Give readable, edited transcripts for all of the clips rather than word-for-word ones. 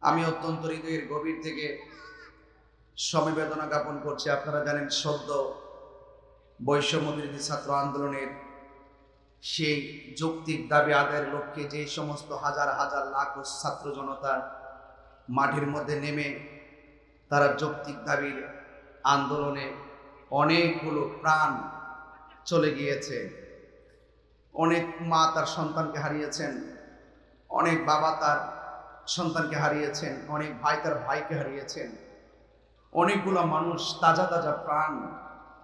আমি অত্যন্ত হৃদয়ের গভীর থেকে সমবেদনা জ্ঞাপন করছি। আপনারা জানেন সদ্য বৈষম্য বিরোধী ছাত্র আন্দোলনের সেই যৌক্তিক দাবি আদায়ের লক্ষ্যে যে সমস্ত হাজার হাজার লাখ ছাত্র জনতা মাঠের মধ্যে নেমে তারা যৌক্তিক দাবির আন্দোলনে অনেকগুলো প্রাণ চলে গিয়েছে। অনেক মা তার সন্তানকে হারিয়েছেন, অনেক বাবা তার সন্তানকে হারিয়েছেন, অনেক ভাই তার ভাইকে হারিয়েছেন। অনেকগুলো মানুষ তাজা তাজা প্রাণ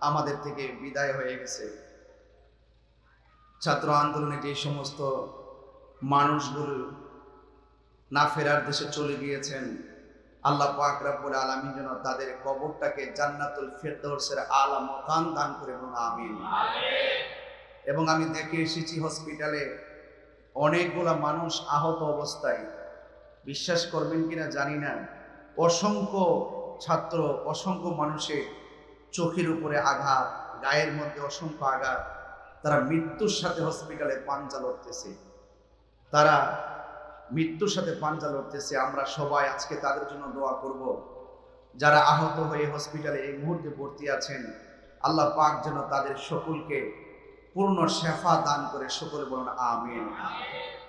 আমাদের থেকে বিদায় হয়ে গেছে। ছাত্র আন্দোলনে যে সমস্ত মানুষগুলো না ফেরার দেশে চলে গিয়েছেন, আল্লাহ পাক রব্বুল আলামিন যেন তাদের কবরটাকে জান্নাতুল ফেরদৌসের আলা মাকান দান করে বলুন আমিন। এবং আমি দেখে এসেছি হসপিটালে অনেকগুলা মানুষ আহত অবস্থায়, বিশ্বাস করবেন কিনা জানি না, অসংখ্য ছাত্র অসংখ্য মানুষের চোখের উপরে আঘাত, গায়ের মধ্যে অসংখ্য আঘাত, তারা মৃত্যুর সাথে হসপিটালে পাঞ্জা লড়তেছে, তারা মৃত্যুর সাথে পাঞ্জা লড়তেছে। আমরা সবাই আজকে তাদের জন্য দোয়া করব। যারা আহত হয়ে হসপিটালে এই মুহূর্তে ভর্তি আছেন, আল্লাহ পাক যেন তাদের সকলকে পূর্ণ শেফা দান করে। সকলে বলুন আমিন,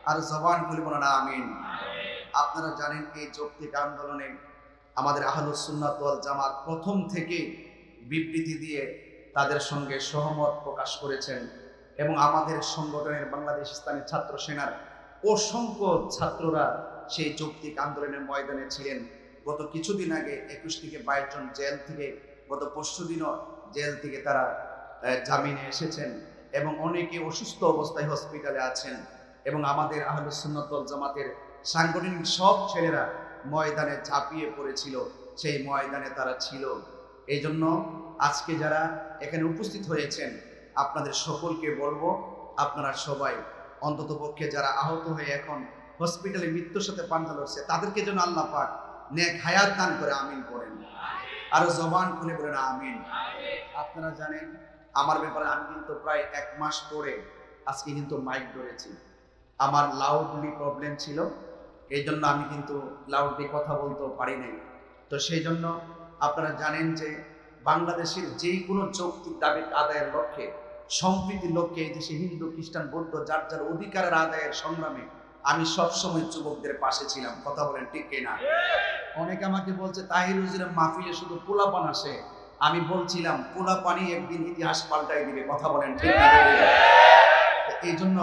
আর জবান খুলে বলুন আমিন। আপনারা জানেন এই যৌক্তিক আন্দোলনে আমাদের আহলুস সুন্নাত ওয়াল জামাত প্রথম থেকে বিবৃতি দিয়ে তাদের সঙ্গে সহমত প্রকাশ করেছেন এবং আমাদের সংগঠনের বাংলাদেশ ইসলামী ছাত্র সেনার অসংখ্য ছাত্ররা সেই যৌক্তিক আন্দোলনের ময়দানে ছিলেন। গত কিছুদিন আগে 21 থেকে 22 জন জেল থেকে, গত পরশু দিনও জেল থেকে তারা জামিনে এসেছেন এবং অনেকে অসুস্থ অবস্থায় হসপিটালে আছেন। এবং আমাদের আহলুস সুন্নাত ওয়াল জামাতের সাংগঠনিক সব ছেলেরা ময়দানে ঝাঁপিয়ে পড়েছিল, সেই ময়দানে তারা ছিল। এই জন্য আজকে যারা এখানে উপস্থিত হয়েছেন আপনাদের সকলকে বলবো, আপনারা সবাই অন্তত পক্ষে যারা আহত হয়ে এখন হসপিটালে মৃত্যুর সাথে পাঞ্জা লড়ছে তাদেরকে যেন আল্লাহ পাক নেক হায়াত দান করে আমিন করেন। আরো জবান খুলে বলেন আমিন। আপনারা জানেন আমার ব্যাপারে আমি কিন্তু প্রায় 1 মাস পরে আজকে কিন্তু মাইক ধরেছি। আমার লাউডলি প্রবলেম ছিল, এই জন্য আমি কিন্তু লাউডলি কথা বলতে পারি নাই। তো সেই জন্য আপনারা জানেন যে বাংলাদেশের যে কোনো যৌক্তিক দাবি আদায়ের লক্ষ্যে, সম্প্রীতির লক্ষ্যে এই দেশে হিন্দু খ্রিস্টান বৌদ্ধ যার যার অধিকারের আদায়ের সংগ্রামে আমি সবসময় যুবকদের পাশে ছিলাম। কথা বলেন ঠিক কিনা? অনেকে আমাকে বলছে তাহির হুজুরের মাহফিলে শুধু পোলাপান আসে। আমি বলছিলাম পোলাপানি একদিন ইতিহাস পাল্টাই দিবে। কথা বলেন ঠিক না? এই জন্য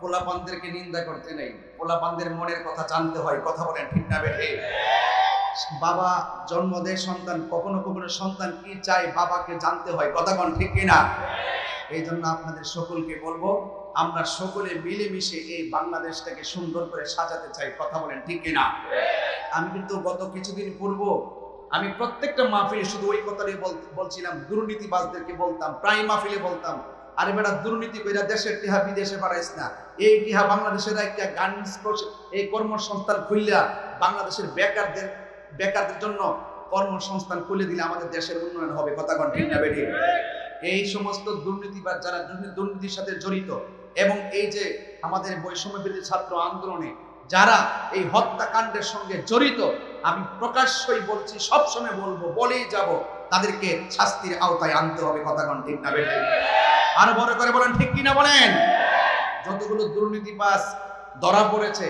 পোলাপানদেরকে নিন্দা করতে নেই, পোলাপানদের মনের কথা জানতে হয়। কথা বলেন ঠিক না বেঠে? বাবা জন্ম দেয় সন্তান, কখনো কখনো সন্তান কি চায় বাবাকে জানতে হয়। কথা বলেন ঠিক কিনা? এই জন্য আপনাদের সকলকে বলবো, আমরা সকলে মিলেমিশে এই বাংলাদেশটাকে সুন্দর করে সাজাতে চাই। কথা বলেন ঠিক কিনা? আমি কিন্তু গত কিছুদিন পূর্ব আমি প্রত্যেকটা মাহফিলে শুধু ওই কথাটাই বলছিলাম, দুর্নীতিবাজদেরকে বলতাম, প্রায় মাহফিলে বলতাম, আরে বেটা দুর্নীতি কইরা দেশের টিহা বিদেশে পাঠাইস না, এই টিহা বাংলাদেশের একটা গার্মেন্টস এই কর্মসংস্থান খুললা বাংলাদেশের বেকারদের জন্য কর্মসংস্থান খুলে দিলে আমাদের দেশের উন্নয়ন হবে। কথা কোন ঠিক না বেটি? এই সমস্ত দুর্নীতিবাদ যারা দুর্নীতির সাথে জড়িত এবং এই যে আমাদের বৈষম্য বিরোধী ছাত্র আন্দোলনে যারা এই হত্যাকাণ্ডের সঙ্গে জড়িত, আমি প্রকাশ্যই বলছি, সবসময় বলবো, বলেই যাব, তাদেরকে শাস্তির আওতায় আনতে হবে। কথা কোন ঠিক না বেটি? আরো বড় করে বলেন ঠিক কিনা বলেন? যতগুলো দুর্নীতিবাজ ধরা পড়েছে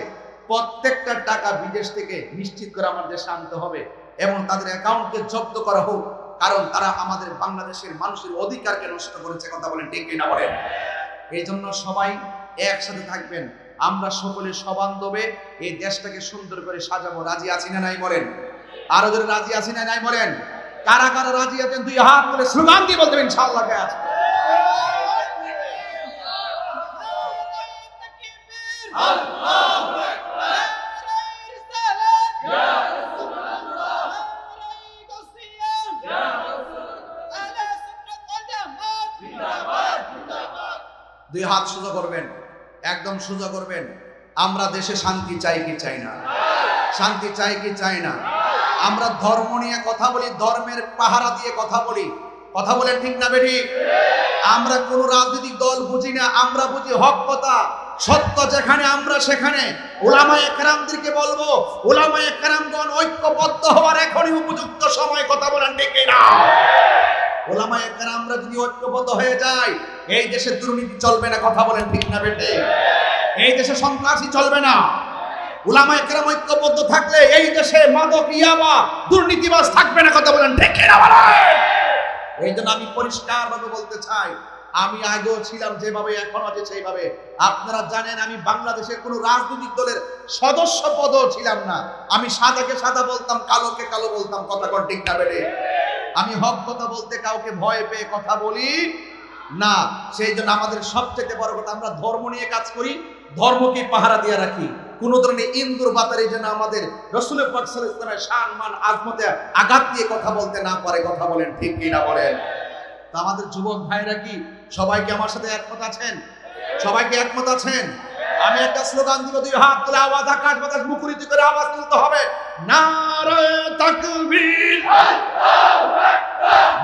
প্রত্যেকটা টাকা বিদেশ থেকে নিশ্চিত করে আমার দেশে আনতে হবে এবং তাদের অ্যাকাউন্টকে জব্দ করা হোক, কারণ তারা আমাদের বাংলাদেশের মানুষের অধিকারকে নষ্ট করেছে। কথা বলেন ঠিক কিনা বলেন? এই জন্য সবাই একসাথে থাকবেন, আমরা সকলে সবান্ধবে এই দেশটাকে সুন্দর করে সাজাবো। রাজি আছি না নাই বলেন? আরো যদি রাজি আছি না নাই বলেন? কারা কারা রাজি আছেন দুই হাত তুলে স্লোগান দিয়ে বলতে ইনশাআল্লাহ। আছে দুই হাত সোজা করবেন, একদম সোজা করবেন। আমরা দেশে শান্তি চাই কি চাই না? শান্তি চাই কি চাই না? আমরা ধর্ম নিয়ে কথা বলি, ধর্মের পাহারা দিয়ে কথা বলি। কথা বলেন ঠিক না বেটি? আমরা কোন রাজনৈতিক দল বুঝি না, আমরা বুঝি হক কথা, সত্য যেখানে আমরা সেখানে উলামায়ে কেরামদেরকে বলবো, উলামায়ে কেরামগণ ঐক্যবদ্ধ হওয়ার এখনই উপযুক্ত সময়। কথা বলেন ঠিক কিনা? উলামায়ে কেরামরা যদি ঐক্যবদ্ধ হয়ে যায়, এই দেশে দুর্নীতি চলবে না। কথা বলেন ঠিক না বেটে? এই দেশে সন্ত্রাসী চলবে না। উলামায়ে কেরাম ঐক্যবদ্ধ থাকলে এই দেশে মাদক, ইয়াবা, দুর্নীতিবাজ থাকবে না। কথা বলেন ঠিক কিনা? এই জন্য আমি পরিষ্কারভাবে বলতে চাই, আমি আগেও ছিলাম যেভাবে, এখন আছে সেইভাবে। আপনারা জানেন আমি বাংলাদেশের কোনো রাজনৈতিক দলের সদস্য পদও ছিলাম না। আমি সাদাকে সাদা বলতাম, কালোকে কালো বলতাম। কথা কোন ঠিক না বেড়ে? আমি হক কথা বলতে কাউকে ভয় পেয়ে কথা বলি না। সেই জন্য আমাদের সবচেয়ে বড় কথা, আমরা ধর্ম নিয়ে কাজ করি, ধর্মকে পাহারা দিয়ে রাখি। কোন ধরনের ইন্দুর বাতারে যেন আমাদের রাসূল পাক সাল্লাল্লাহু আলাইহি ওয়াসাল্লামের শান মান আজমতে আঘাত দিয়ে কথা বলতে না পারে। কথা বলেন ঠিক কি না বলেন? তো আমাদের যুবক ভাইরা কি সবাইকে আমার সাথে একমত আছেন? সবাইকে একমত আছেন? আমি একটা স্লোগান দিব, দুই হাত তুলে আওয়াজ আকাশ বাতাস মুখরিত করে আওয়াজ তুলতে হবে, নারায়ে তাকবীর, আল্লাহু আকবার,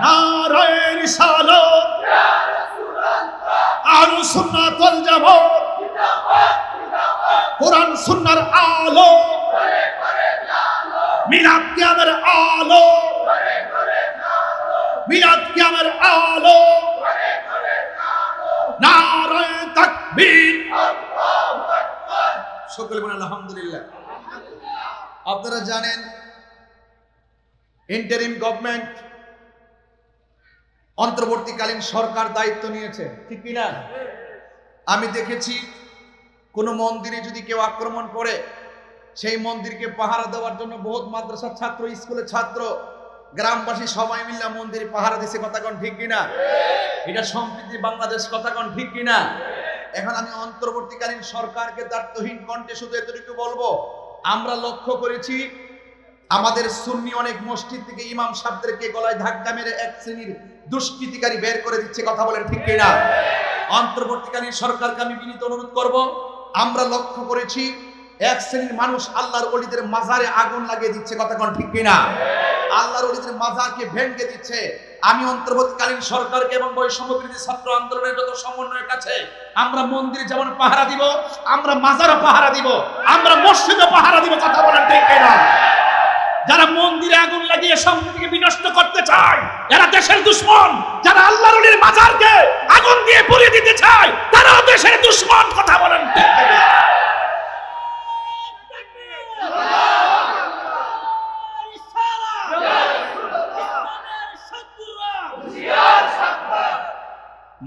নারায়ে রিসালাত, ইয়া রাসূলুল্লাহ, আহলুস সুন্নাত ওয়াল জামাত, কোরআন সুন্নাহর আলো, মিলাদ কিয়ামের আলো, মিলাদ কিয়ামের আলো, নারায়ে তাকবীর, আল্লাহু আকবার। সকলে বলেন আলহামদুলিল্লাহ। আপনারা জানেন ইন্টারিম গভর্নমেন্ট, অন্তর্বর্তীকালীন সরকার দায়িত্ব নিয়েছে, ঠিক কি না? আমি দেখেছি কোন মন্দিরে যদি কেউ আক্রমণ করে, সেই মন্দিরকে পাহারা দেওয়ার জন্য বহুত মাদ্রাসার ছাত্র, স্কুলের ছাত্র, গ্রামবাসী সবাই মিলে মন্দিরে পাহারা দিছে। কথা কোন ঠিক কিনা? এটা সম্প্রীতি বাংলাদেশ। কথা কোন ঠিক কিনা? এখন আমি অন্তর্বর্তীকালীন সরকারকে দায়িত্বহীন কণ্ঠে শুধু এতটুকু বলবো, আমরা লক্ষ্য করেছি আমাদের সুন্নি অনেক মসজিদ থেকে ইমাম সাহেবদেরকে গলায় ধাক্কা মেরে এক শ্রেণীর দুষ্কৃতিকারী বের করে দিচ্ছে। কথা বলেন ঠিক কিনা? অন্তর্বর্তীকালীন সরকারকে আমি বিনীত অনুরোধ করব, আমরা লক্ষ্য করেছি এক শ্রেণীর মানুষ আল্লাহর ওলিদের মাজারে আগুন লাগিয়ে দিচ্ছে। কথা কোন ঠিক কিনা? আল্লাহর ওলিদের মাজারকে ভেঙে দিচ্ছে। আমি অন্তর্বর্তীকালীন সরকারকে এবং বৈষম্য বিরোধী ছাত্র আন্দোলনের যত সমন্বয়ের কাছে, আমরা মন্দিরে যেমন পাহারা দিব, আমরা মাজারও পাহারা দিব, আমরা মসজিদও পাহারা দিব। কথা বলেন ঠিক কিনা? যারা মন্দিরে আগুন লাগিয়ে সম্প্রীতিকে বিনষ্ট করতে চায়, এরা দেশের দুশমন। যারা আল্লাহর ওলির মাজারকে আগুন দিয়ে পুড়িয়ে দিতে চায়, তারাও দেশের দুশমন। কথা বলেন ঠিক কিনা?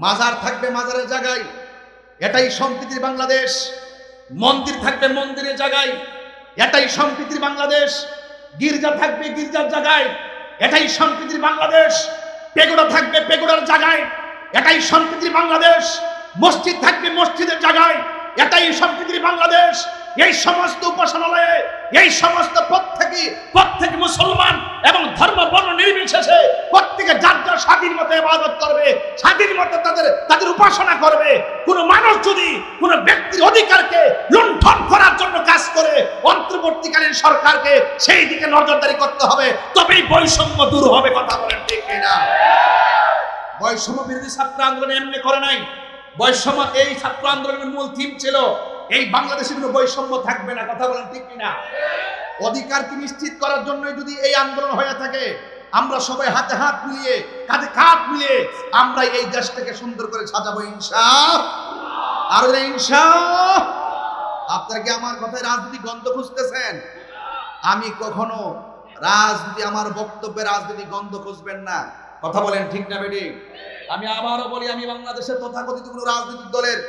মাজার থাকবে মাজারের জায়গায়, এটাই সম্প্রীতির বাংলাদেশ। মন্দির থাকবে মন্দিরের জায়গায়, এটাই সম্প্রীতির বাংলাদেশ। গির্জা থাকবে গির্জার জায়গায়, এটাই সম্প্রীতির বাংলাদেশ। পেগোডা থাকবে পেগোডার জায়গায়, এটাই সম্প্রীতির বাংলাদেশ। মসজিদ থাকবে মসজিদের জায়গায়, এটাই সম্প্রীতির বাংলাদেশ। এই সমস্ত উপাসনালয়ে এই সমস্ত প্রত্যেক মুসলমান এবং ধর্ম বর্ণ নির্বিশেষে প্রত্যেকে যার যার স্বাধীন মতো ইবাদত করবে, স্বাধীন মতো তাদের উপাসনা করবে। কোন মানুষ যদি কোন ব্যক্তির অধিকারকে লুণ্ঠন করার জন্য কাজ করে, অন্তর্বর্তীকালীন সরকারকে সেই দিকে নজরদারি করতে হবে, তবেই বৈষম্য দূর হবে। কথা বলেন ঠিক কিনা? বৈষম্য বিরোধী ছাত্র আন্দোলন এমনি করে নাই। বৈষম্য এই ছাত্র আন্দোলনের মূল থিম ছিল এই বাংলাদেশে কোনো বৈষম্য থাকবে না। কথা বলেন ঠিক কিনা? অধিকারকে নিশ্চিত করার জন্য যদি এই আন্দোলন হয়ে থাকে, আমরা সবাই হাতে হাত মিলিয়ে, কাঁধে কাঁধ মিলিয়ে আমরা এই দেশটাকে সুন্দর করে সাজাবো ইনশাআল্লাহ। আর ইনশাআল্লাহ। আপনারা কি আমার কথায় রাজনৈতিক গন্ধ খুঁজতেছেন? আমি কখনো রাজনীতি, আমার বক্তব্যে রাজনৈতিক গন্ধ খুঁজবেন না। কথা বলেন ঠিক না বেটি? আমি আবারও বলি, আমি বাংলাদেশের তথাকথিত কোনো রাজনৈতিক দলের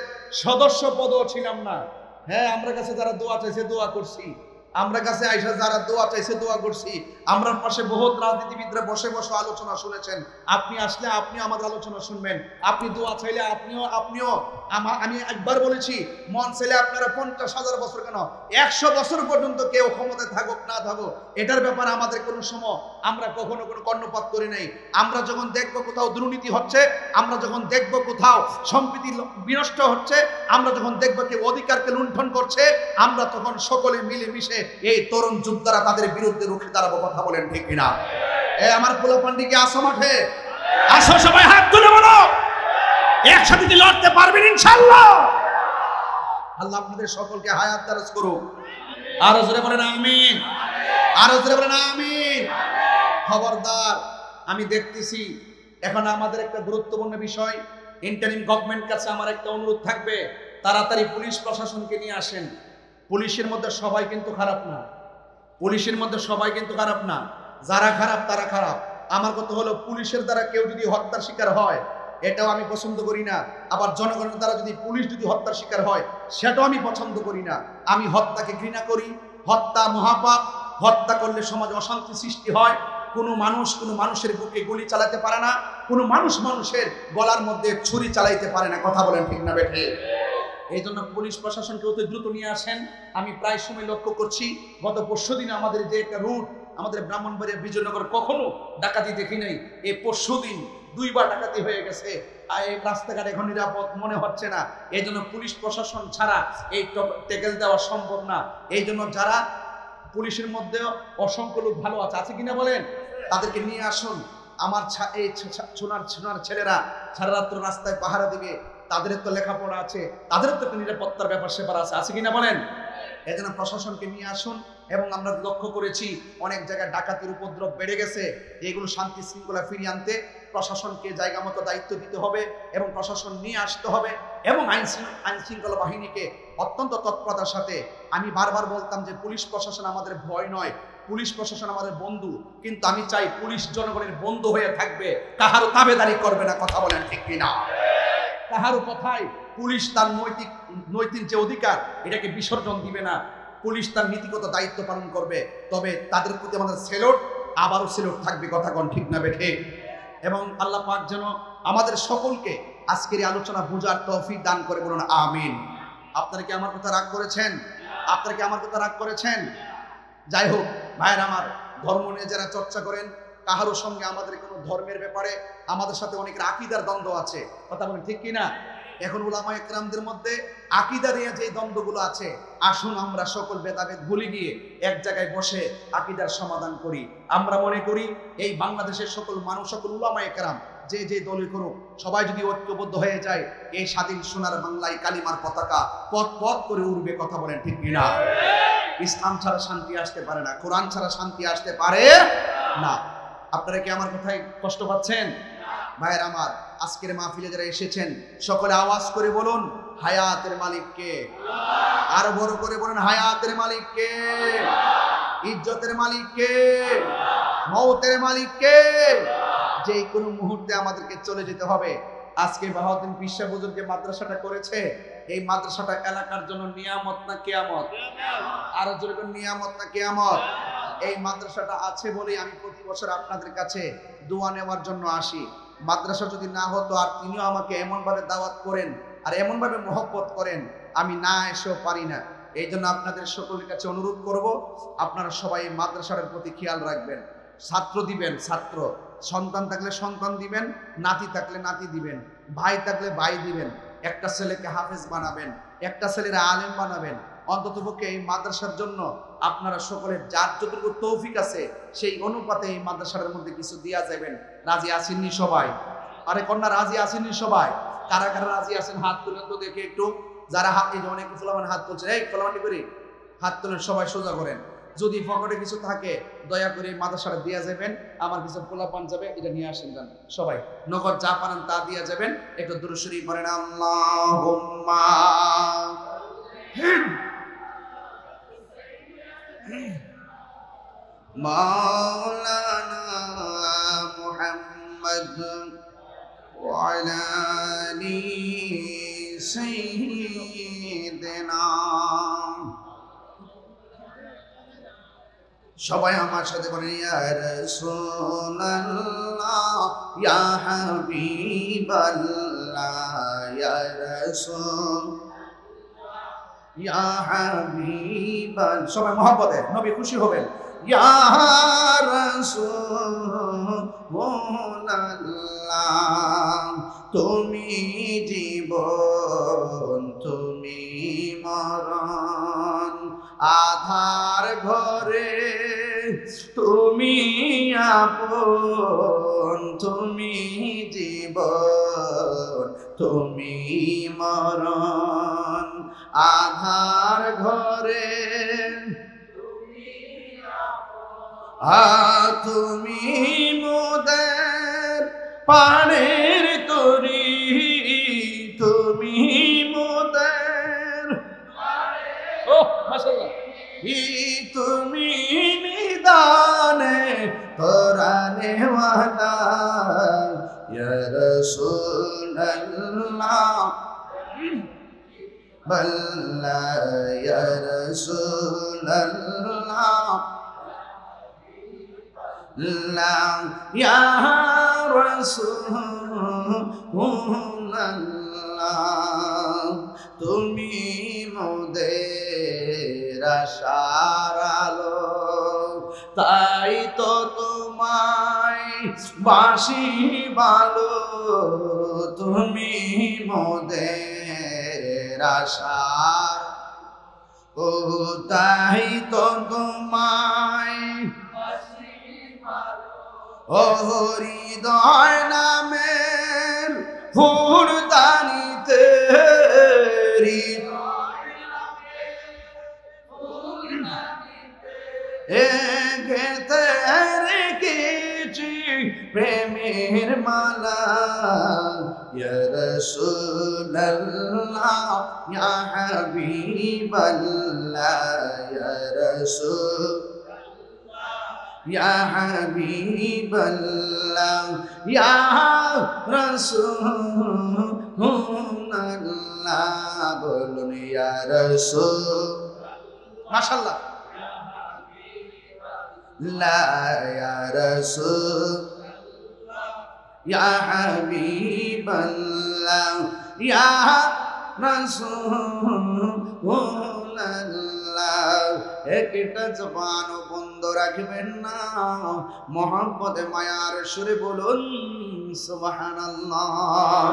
সদস্য পদও ছিলাম না। হ্যাঁ, আমরা কাছে যারা দোয়া চাইছে দোয়া করছি, আমরা কাছে আইসা যারা দোয়া চাইছে দোয়া করছি। আমরা পাশে বহুত রাজনীতিবিদরা বসে বসে আলোচনা শুনেছেন। আপনি আসলে আপনিও আমাদের আলোচনা শুনবেন। আপনি দোয়া চাইলে আপনিও আমি একবার বলেছি, মন চাইলে আপনারা 50,000 বছর কেন 100 বছর পর্যন্ত কেউ ক্ষমতায় থাকুক না থাকুক, এটার ব্যাপারে আমাদের কোনো সময় আমরা কখনো কোনো কর্ণপাত করি নাই। আমরা যখন দেখবো কোথাও দুর্নীতি হচ্ছে, আমরা যখন দেখবো কোথাও সম্প্রীতি বিনষ্ট হচ্ছে, আমরা যখন দেখবো কেউ অধিকারকে লুণ্ঠন করছে, আমরা তখন সকলে মিলেমিশে এই তরুণ যোদ্ধারা তাদের বিরুদ্ধে রুখে দাঁড়াবো। কথা বলেন ঠিক কিনা? আমার পোলাপান্ডি কি আসো মাঠে? আসো, সবাই হাত তুলে বলো, একসাথে কি লড়তে পারবেন ইনশাআল্লাহ? আল্লাহ আপনাদের সকলকে হায়াত দারাজ করুক। আরো জোরে বলেন আমিন, আরো জোরে বলেন আমিন। খবরদার, আমি দেখতেছি এখন আমাদের একটা গুরুত্বপূর্ণ বিষয়, ইন্টারিম গভর্নমেন্ট কাছে আমার একটা অনুরোধ থাকবে, তাড়াতাড়ি পুলিশ প্রশাসনকে নিয়ে আসেন। পুলিশের মধ্যে সবাই কিন্তু খারাপ না, পুলিশের মধ্যে সবাই কিন্তু খারাপ না, যারা খারাপ তারা খারাপ। আমার কথা হলো, পুলিশের দ্বারা কেউ যদি হত্যার শিকার হয় এটাও আমি পছন্দ করি না, আবার জনগণের দ্বারা যদি পুলিশ যদি হত্যার শিকার হয় সেটাও আমি পছন্দ করি না। আমি হত্যাকে ঘৃণা করি, হত্যা মহাপাপ, হত্যা করলে সমাজে অশান্তি সৃষ্টি হয়। কোনো মানুষের বুকে গুলি চালাতে পারে না, কোনো মানুষের গলার মধ্যে ছুরি চালাইতে পারে না। কথা বলেন ঠিক না বেঠে? এই জন্য পুলিশ প্রশাসনকে অতি দ্রুত নিয়ে আসেন। আমি প্রায় সময় লক্ষ্য করছি, গত পরশুদিন আমাদের যে একটা রুট, আমাদের ব্রাহ্মণবাড়িয়া বিজয়নগর কখনো ডাকাতি দেখি নাই, এই পরশুদিন 2 বার ডাকাতি হয়ে গেছে। এই রাস্তাঘাট এখন নিরাপদ মনে হচ্ছে না। এই জন্য পুলিশ প্রশাসন ছাড়া এই টেকেল দেওয়া সম্ভব না। এই জন্য যারা পুলিশের মধ্যে অসংখ্য লোক ভালো আছে কিনা বলেন, তাদেরকে নিয়ে আসুন। আমার এই সোনার ছেলেরা সারা রাত্র রাস্তায় পাহারা দিবে, তাদের তো লেখাপড়া আছে, তাদের তো নিরাপত্তার ব্যাপার সেপার আছে কিনা বলেন। এই জন্য প্রশাসনকে নিয়ে আসুন। এবং আমরা লক্ষ্য করেছি অনেক জায়গায় ডাকাতির উপদ্রব বেড়ে গেছে। এগুলো শান্তি শৃঙ্খলা ফিরিয়ে আনতে প্রশাসনকে জায়গা মতো দায়িত্ব দিতে হবে এবং প্রশাসন নিয়ে আসতে হবে এবং আইন শৃঙ্খলা বাহিনীকে অত্যন্ত তৎপরতার সাথে। আমি বারবার বলতাম যে পুলিশ প্রশাসন আমাদের ভয় নয়, পুলিশ প্রশাসন আমাদের বন্ধু, কিন্তু আমি চাই পুলিশ জনগণের বন্ধু হয়ে থাকবে, কাহারও তাবেদারি করবে না। কথা বলেন ঠিক কিনা? কাহারও কথায় পুলিশ তার নৈতিক যে অধিকার এটাকে বিসর্জন দিবে না। পুলিশ তার নীতিগত দায়িত্ব পালন করবে, তবে তাদের প্রতি আমাদের সেলুট, আবারও সেলুট থাকবে। কথা কোন ঠিক না বেঠে? এবং আল্লাহ পাক যেন আমাদের সকলকে আজকের এই আলোচনা বোঝার তৌফিক দান করে, বলুন আমিন। আপনারা কি আমার কথা রাগ করেছেন? আপনারা কি আমার কথা রাগ করেছেন? যাই হোক ভাইয়ের আমার, ধর্ম নিয়ে যারা চর্চা করেন, কাহারোর সঙ্গে আমাদের কোনো ধর্মের ব্যাপারে আমাদের সাথে অনেক আকীদার দ্বন্দ্ব আছে। কথা বলেন ঠিক কিনা? এখন উলামা ইকরামদের মধ্যে আকীদা নিয়ে যে দ্বন্দ্বগুলো আছে, আসুন আমরা সকল ভেদাভেদ ভুলে গিয়ে এক জায়গায় বসে আকীদার সমাধান করি। আমরা মনে করি এই বাংলাদেশের সকল মানুষ, সকল উলামা ইকরাম যে দলই করুক, সবাই যদি ঐক্যবদ্ধ হয়ে যায়, এই স্বাধীন সোনার বাংলায় কালিমার পতাকা পথ পথ করে উড়বে। কথা বলেন ঠিক কিনা? ইসলাম ছাড়া শান্তি আসতে পারে না, কোরআন ছাড়া শান্তি আসতে পারে না। আপনারা কি আমার কথায় কষ্ট পাচ্ছেন? ভাইয়ের আমার, আজকের মাহফিলে যারা এসেছেন সকলে আওয়াজ করে বলুন, হায়াতের মালিক কে? আরো বড় করে বলুন, হায়াতের মালিক কে? ইজ্জতের মালিক কে? মওতের মালিক কে? যে কোনো মুহূর্তে আমাদেরকে চলে যেতে হবে। আজকে বাহাউদ্দিন পিসা হুজুর যে মাদ্রাসাটা করেছে, এই মাদ্রাসাটা এলাকার জন্য নিয়ামত না কিয়ামত? আরো জোরে বলুন, নিয়ামত না কিয়ামত? এই মাদ্রাসাটা আছে বলেই আমি প্রতি বছর আপনাদের কাছে দোয়া নেওয়ার জন্য আসি। মাদ্রাসা যদি না হতো, আর তিনিও আমাকে এমনভাবে দাওয়াত করেন আর এমনভাবে মহব্বত করেন, আমি না এসেও পারি না। এই জন্য আপনাদের সকলের কাছে অনুরোধ করব, আপনারা সবাই মাদ্রাসার প্রতি খেয়াল রাখবেন। ছাত্র দিবেন, ছাত্র, সন্তান থাকলে সন্তান দিবেন, নাতি থাকলে নাতি দিবেন, ভাই থাকলে ভাই দিবেন। একটা ছেলেকে হাফেজ বানাবেন, একটা ছেলের আলেম বানাবেন। অন্ততপক্ষে এই মাদ্রাসার জন্য আপনারা সকলের যার যতটুকু তৌফিক আছে সেই অনুপাতে এই মাদ্রাসার মধ্যে কিছু দিয়া যাবেন। রাজি আসেননি সবাই? আরে কন্যা রাজি আসেননি সবাই? কারা কারা রাজি আছেন হাত তুলেন তো দেখে একটু। যারা হাত, এই যে অনেক ফলামান হাত তুলছে, এই ফলামানি করি হাত তুলেন, সবাই সোজা করেন। যদি পকেটে কিছু থাকে দয়া করে মাদ্রাসাটা দিয়া যাবেন। আমার কিছু পোলাপান যাবে, এটা নিয়ে আসেন যান। সবাই নগদ যা পারেন তা দিয়া যাবেন। একটু দুরূদ শরীফ পড়েন, আল্লাহুম্মা মাওলানা মুহাম্মদ ওয়া আলা আলি সাইয়্যিদিনা। সবাই আমার সাথে বলেন, ইয়া রাসূলুল্লাহ ইয়া হাবিবাল্লাহ ইয়া রাসূল ইয়া হাবিবাল। সবাই মহব্বতে নবী খুশি হবেন। ইয়া রাসূলুল্লাহ তুমি জীবন, তুমি মরণ, আধার ঘরে তুমি আপন, তুমি জীবন, তুমি মরণ, আধার ঘরে তুমি মোদের পানের তরি, তুমি মোদের ও মাশাআল্লাহ তুমি নিদানে কোরআনে ওয়ালা ইয়া রাসূলুল্লাহ বল্লা ইয়া রাসূলুল্লাহ লা ইয়া রাসূলুল্লাহ তুমি মোদের আশার আলো, তাই তো তোমায় বাসি ভালো, তুমি মোদের আশার, ও তাই তো তোমায় ও হৃদয় নামের ফুলদানিতে গেতে রেখেছি প্রেমের মালা ইয়া রাসূলুল্লাহ ইয়া হাবিবাল্লাহ ইয়া রাসূল ইয়া হাবিবাল্লাহ ইয়া রাসূলুল্লাহ বলুন ইয়া রাসূল মাশাআল্লাহ লা ইয়া রাসূল ইয়া হাবিবাল্লাহ ইয়া রাসূলুল্লাহ একটা জবান বন্ধ রাখবেন না, মহব্বতে মায়ার সুরে বলুন সুবহানাল্লাহ।